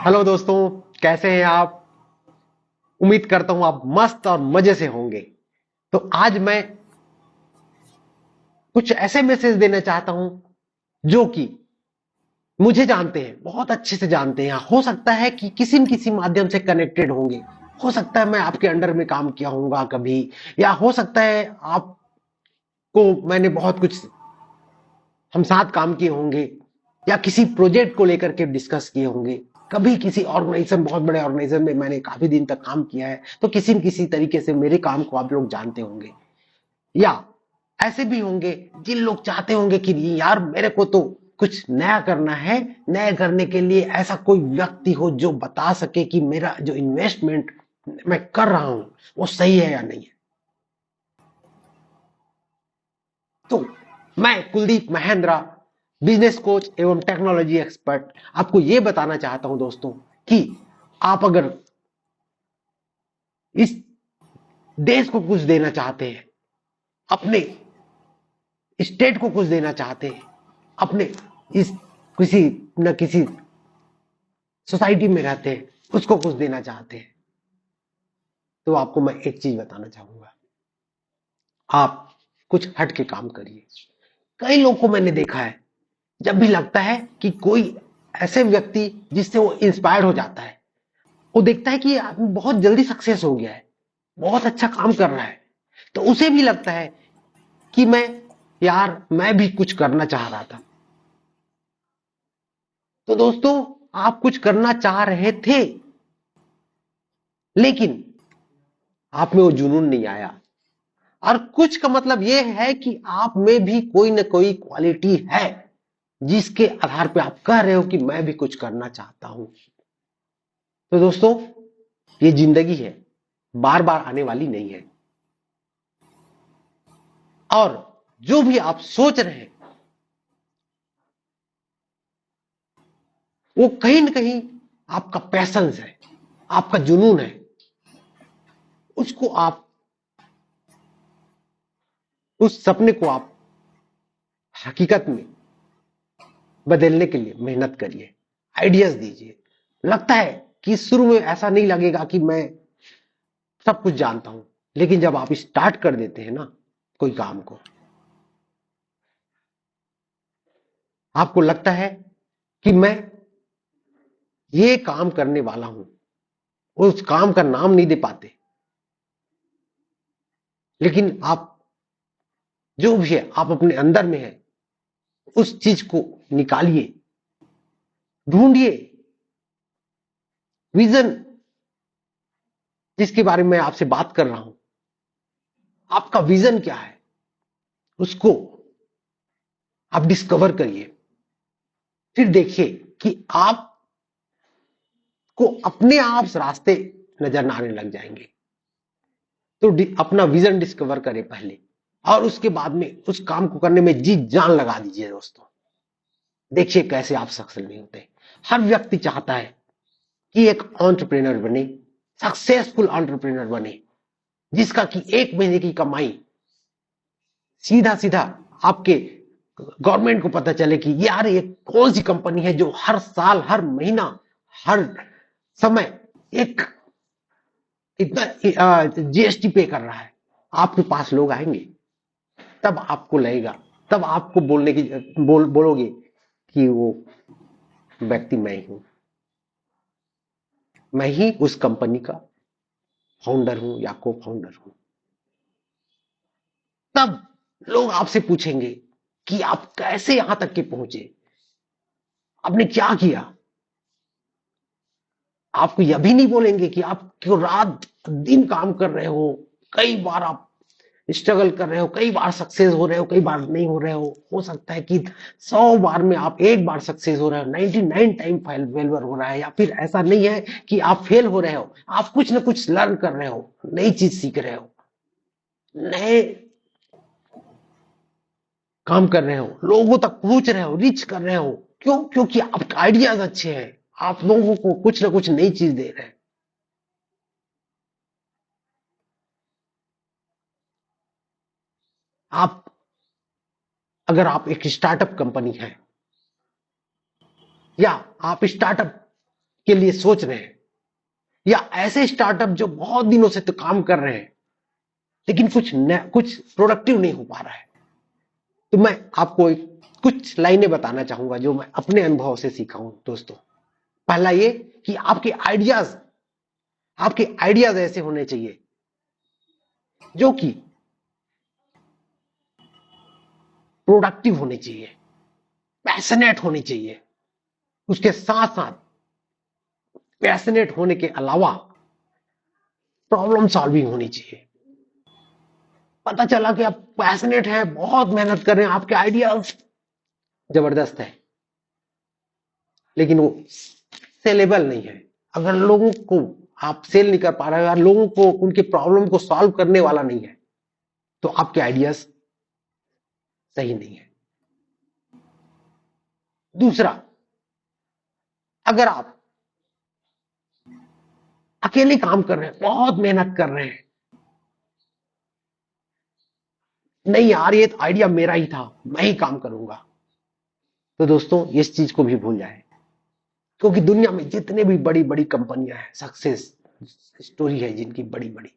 Hello दोस्तों, कैसे हैं आप? उम्मीद करता हूं आप मस्त और मजे से होंगे। तो आज मैं कुछ ऐसे मैसेज देना चाहता हूं जो कि मुझे जानते हैं, बहुत अच्छे से जानते हैं। हो सकता है कि किसी न किसी माध्यम से कनेक्टेड होंगे। हो सकता है मैं आपके अंडर में काम किया होऊंगा कभी, या हो सकता है आपको मैंने बहुत कुछ हम साथ काम किए होंगे, या किसी प्रोजेक्ट को लेकर के डिस्कस किए होंगे। कभी किसी ऑर्गेनाइजेशन, बहुत बड़े ऑर्गेनाइजेशन में मैंने काफी दिन तक काम किया है, तो किसी न किसी तरीके से मेरे काम को आप लोग जानते होंगे। या ऐसे भी होंगे जिन लोग चाहते होंगे कि यार मेरे को तो कुछ नया करना है, नया करने के लिए ऐसा कोई व्यक्ति हो जो बता सके कि मेरा जो इन्वेस्टमेंट मैं कर रहा हूं वो सही है या नहीं है। तो मैं कुलदीप महेंद्रा, बिजनेस कोच एवं टेक्नोलॉजी एक्सपर्ट, आपको यह बताना चाहता हूं दोस्तों कि आप अगर इस देश को कुछ देना चाहते हैं, अपने स्टेट को कुछ देना चाहते हैं, अपने इस किसी न किसी सोसाइटी में रहते हैं उसको कुछ देना चाहते हैं, तो आपको मैं एक चीज बताना चाहूंगा। आप कुछ हट के काम करिए। कई लोगों को मैंने देखा है, जब भी लगता है कि कोई ऐसे व्यक्ति जिससे वो इंस्पायर्ड हो जाता है, वो देखता है कि ये आदमी बहुत जल्दी सक्सेस हो गया है, बहुत अच्छा काम कर रहा है, तो उसे भी लगता है कि मैं भी कुछ करना चाह रहा था। तो दोस्तों, आप कुछ करना चाह रहे थे, लेकिन आप में वो जुनून नहीं आया। और कुछ का मतलब यह है कि आप में भी कोई ना कोई क्वालिटी है जिसके आधार पे आप कह रहे हो कि मैं भी कुछ करना चाहता हूं। तो दोस्तों, ये जिंदगी है, बार बार आने वाली नहीं है। और जो भी आप सोच रहे हैं वो कहीं ना कहीं आपका पैशंस है, आपका जुनून है। उसको आप, उस सपने को आप हकीकत में बदलने के लिए मेहनत करिए, आइडियाज दीजिए। लगता है कि शुरू में ऐसा नहीं लगेगा कि मैं सब कुछ जानता हूं, लेकिन जब आप स्टार्ट कर देते हैं ना कोई काम को, आपको लगता है कि मैं ये काम करने वाला हूं। उस काम का नाम नहीं दे पाते, लेकिन आप जो भी है आप अपने अंदर में है, उस चीज को निकालिए, ढूंढिए। विजन जिसके बारे में आपसे बात कर रहा हूं, आपका विजन क्या है, उसको आप डिस्कवर करिए। फिर देखिए कि आपको अपने आप रास्ते नजर आने लग जाएंगे। तो अपना विजन डिस्कवर करें पहले, और उसके बाद में उस काम को करने में जी जान लगा दीजिए दोस्तों। देखिए कैसे आप सक्सेस नहीं होते। हर व्यक्ति चाहता है कि एक एंटरप्रेन्योर बने, सक्सेसफुल एंटरप्रेन्योर बने, जिसका कि एक महीने की कमाई सीधा सीधा आपके गवर्नमेंट को पता चले कि यार ये कौन सी कंपनी है जो हर साल, हर महीना, हर समय एक इतना जीएसटी पे कर रहा है। आपके पास लोग आएंगे, तब आपको लगेगा, तब आपको बोलने की बोलोगे कि वो व्यक्ति मैं ही हूं, मैं ही उस कंपनी का फाउंडर हूं या को फाउंडर हूं। तब लोग आपसे पूछेंगे कि आप कैसे यहां तक के पहुंचे, आपने क्या किया। आपको यह भी नहीं बोलेंगे कि आप क्यों रात दिन काम कर रहे हो, कई बार आप स्ट्रगल कर रहे हो, कई बार सक्सेस हो रहे हो, कई बार नहीं हो रहे हो सकता है कि 100 बार में आप एक बार सक्सेस हो रहे हो, 99 टाइम फेलवर हो रहा है। या फिर ऐसा नहीं है कि आप फेल हो रहे हो, आप कुछ ना कुछ लर्न कर रहे हो, नई चीज सीख रहे हो, नए काम कर रहे हो, लोगों तक पहुंच रहे हो, रीच कर रहे हो। क्यों? क्योंकि आपके आइडियाज अच्छे हैं, आप लोगों को कुछ ना कुछ नई चीज दे रहे हैं। आप, अगर आप एक स्टार्टअप कंपनी है, या आप स्टार्टअप के लिए सोच रहे हैं, या ऐसे स्टार्टअप जो बहुत दिनों से तो काम कर रहे हैं लेकिन कुछ प्रोडक्टिव नहीं हो पा रहा है, तो मैं आपको कुछ लाइनें बताना चाहूंगा जो मैं अपने अनुभव से सीखा हूं दोस्तों। पहला ये कि आपके आइडियाज ऐसे होने चाहिए जो कि प्रोडक्टिव होने चाहिए, पैशनेट होने चाहिए। उसके साथ साथ पैशनेट होने के अलावा प्रॉब्लम सॉल्विंग होनी चाहिए। पता चला कि आप पैशनेट हैं, बहुत मेहनत कर रहे हैं, आपके आइडियाज जबरदस्त है, लेकिन वो सेलेबल नहीं है। अगर लोगों को आप सेल नहीं कर पा रहे हैं, अगर लोगों को उनके प्रॉब्लम को सॉल्व करने वाला नहीं है, तो आपके आइडियाज सही नहीं है। दूसरा, अगर आप अकेले काम कर रहे हैं, बहुत मेहनत कर रहे हैं, नहीं यार ये आइडिया मेरा ही था, मैं ही काम करूंगा, तो दोस्तों इस चीज को भी भूल जाए। क्योंकि दुनिया में जितने भी बड़ी बड़ी कंपनियां हैं, सक्सेस स्टोरी है जिनकी बड़ी बड़ी,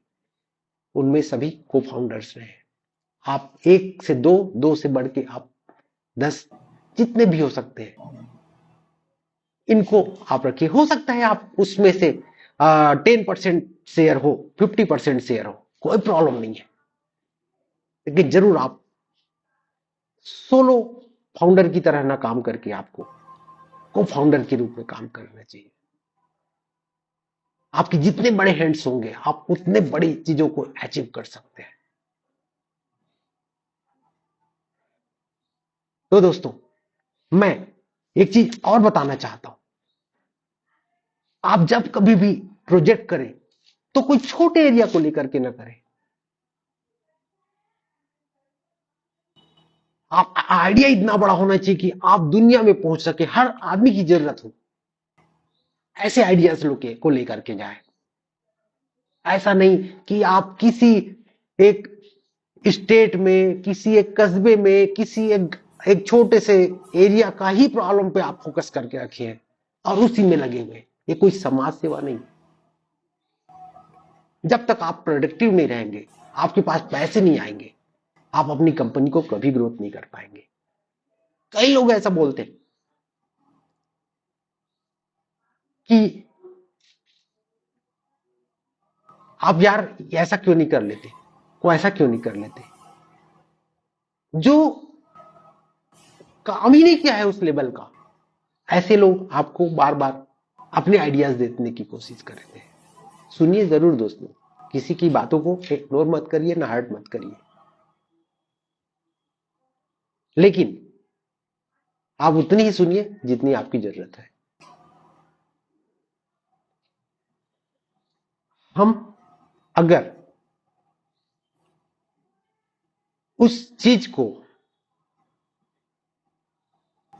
उनमें सभी को फाउंडर्स रहे हैं। आप एक से दो, दो से बढ़ के आप 10, जितने भी हो सकते हैं, इनको आप रखिए। हो सकता है आप उसमें से 10% शेयर हो, 50% शेयर हो, कोई प्रॉब्लम नहीं है, लेकिन जरूर आप सोलो फाउंडर की तरह ना काम करके आपको को फाउंडर के रूप में काम करना चाहिए। आपके जितने बड़े हैंड्स होंगे, आप उतने बड़ी चीजों को अचीव कर सकते हैं। तो दोस्तों, मैं एक चीज और बताना चाहता हूं। आप जब कभी भी प्रोजेक्ट करें तो कोई छोटे एरिया को लेकर के ना करें। आप आइडिया इतना बड़ा होना चाहिए कि आप दुनिया में पहुंच सके, हर आदमी की जरूरत हो, ऐसे आइडियाज को लेकर के जाए। ऐसा नहीं कि आप किसी एक स्टेट में, किसी एक कस्बे में, किसी एक छोटे से एरिया का ही प्रॉब्लम पे आप फोकस करके रखे हैं और उसी में लगे हुए। ये कोई समाज सेवा नहीं। जब तक आप प्रोडक्टिव नहीं रहेंगे, आपके पास पैसे नहीं आएंगे, आप अपनी कंपनी को कभी ग्रोथ नहीं कर पाएंगे। कई लोग ऐसा बोलते हैं कि आप यार ऐसा क्यों नहीं कर लेते, को ऐसा क्यों नहीं कर लेते, जो काम ही नहीं किया है उस लेवल का। ऐसे लोग आपको बार बार अपने आइडियाज देने की कोशिश कर रहे हैं। सुनिए जरूर दोस्तों, किसी की बातों को इग्नोर मत करिए, ना हर्ट मत करिए, लेकिन आप उतनी ही सुनिए जितनी आपकी जरूरत है। हम अगर उस चीज को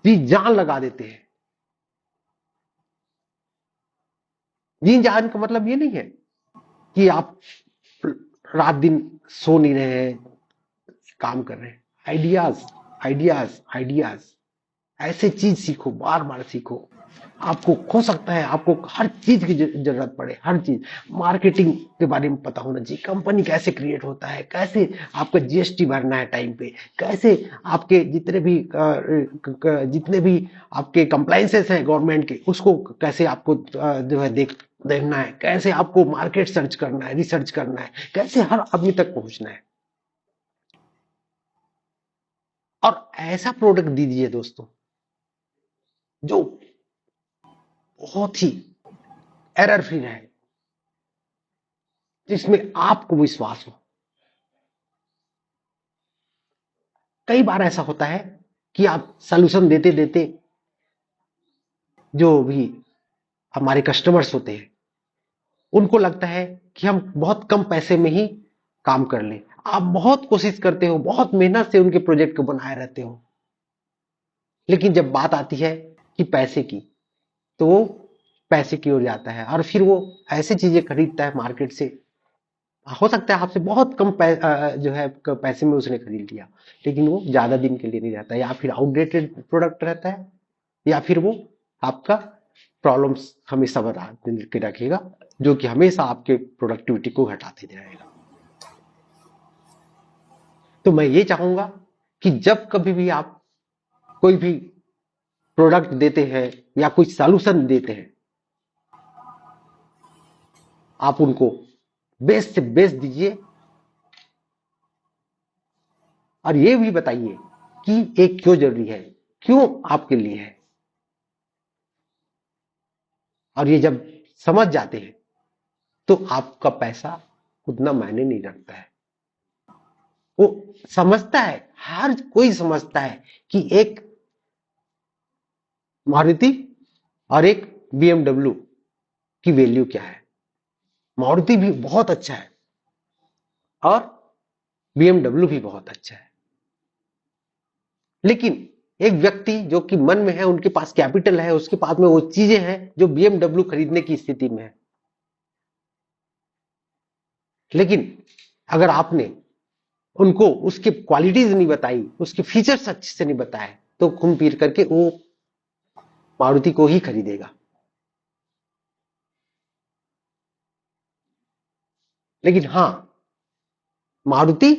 भी जान लगा देते हैं, जी जान का मतलब ये नहीं है कि आप रात दिन सो नहीं रहे हैं, काम कर रहे हैं। आइडियाज आइडियाज आइडियाज, ऐसे चीज सीखो, बार बार सीखो। आपको हो सकता है आपको हर चीज की जरूरत पड़े, हर चीज। मार्केटिंग के बारे में पता होना चाहिए, कंपनी कैसे क्रिएट होता है, कैसे आपका जीएसटी भरना है टाइम पे, कैसे आपके जितने भी आपके कंप्लायंसेस हैं गवर्नमेंट के, उसको कैसे आपको जो है देखना है, कैसे आपको मार्केट सर्च करना है, रिसर्च करना है, कैसे हर आदमी तक पहुंचना है। और ऐसा प्रोडक्ट दीजिए दोस्तों जो बहुत ही एरर फ्री रहे, जिसमें आपको विश्वास हो। कई बार ऐसा होता है कि आप सॉल्यूशन देते देते जो भी हमारे कस्टमर्स होते हैं, उनको लगता है कि हम बहुत कम पैसे में ही काम कर लें। आप बहुत कोशिश करते हो, बहुत मेहनत से उनके प्रोजेक्ट को बनाए रहते हो, लेकिन जब बात आती है कि पैसे की, तो वो पैसे की ओर जाता है और फिर वो ऐसी चीजें खरीदता है मार्केट से। हो सकता है आपसे बहुत कम जो है पैसे में उसने खरीद लिया, लेकिन वो ज्यादा दिन के लिए नहीं रहता, या फिर आउटडेटेड प्रोडक्ट रहता है, या फिर वो आपका प्रॉब्लम्स हमेशा बना के रखेगा, जो कि हमेशा आपके प्रोडक्टिविटी को घटाते रहेगा। तो मैं ये चाहूंगा कि जब कभी भी आप कोई भी प्रोडक्ट देते हैं या कोई सॉल्यूशन देते हैं, आप उनको बेस्ट से बेस्ट दीजिए, और ये भी बताइए कि ये क्यों जरूरी है, क्यों आपके लिए है। और ये जब समझ जाते हैं तो आपका पैसा उतना मायने नहीं रखता है। वो समझता है, हर कोई समझता है कि एक मारुति और एक BMW की वैल्यू क्या है। मारुति भी बहुत अच्छा है और BMW भी बहुत अच्छा है, लेकिन एक व्यक्ति जो कि मन में है, उनके पास कैपिटल है, उसके पास में वो चीजें हैं जो BMW खरीदने की स्थिति में है, लेकिन अगर आपने उनको उसकी क्वालिटीज नहीं बताई, उसके फीचर्स अच्छे से नहीं बताए, तो घूम फिर करके वो मारुति को ही खरीदेगा। लेकिन हाँ, मारुति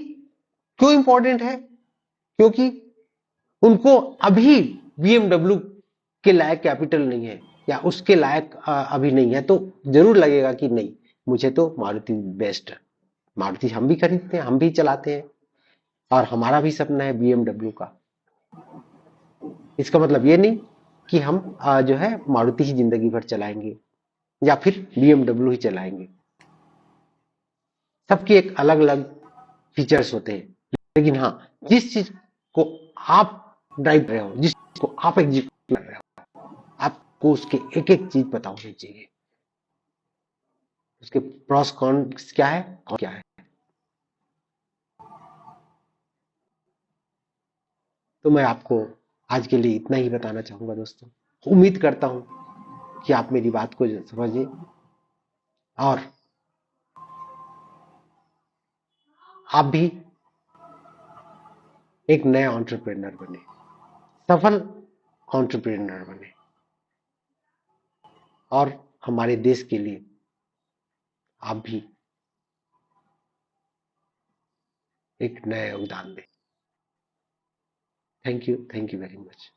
क्यों इंपॉर्टेंट है, क्योंकि उनको अभी BMW के लायक कैपिटल नहीं है या उसके लायक अभी नहीं है, तो जरूर लगेगा कि नहीं, मुझे तो मारुति बेस्ट है। मारुति हम भी खरीदते हैं, हम भी चलाते हैं, और हमारा भी सपना है BMW का। इसका मतलब ये नहीं कि हम जो है मारुति ही जिंदगी भर चलाएंगे या फिर BMW ही चलाएंगे। सबके एक अलग अलग फीचर्स होते हैं, लेकिन हाँ, जिस चीज को आप ड्राइव कर रहे हो, जिस चीज को आप एग्जीक्यूट कर रहे हो, आपको उसके एक एक चीज पता होनी चाहिए, उसके प्रॉस कॉन्स क्या है और क्या है। तो मैं आपको आज के लिए इतना ही बताना चाहूंगा दोस्तों। उम्मीद करता हूं कि आप मेरी बात को समझे और आप भी एक नया एंटरप्रेन्योर बने, सफल एंटरप्रेन्योर बने, और हमारे देश के लिए आप भी एक नया योगदान दें। Thank you very much.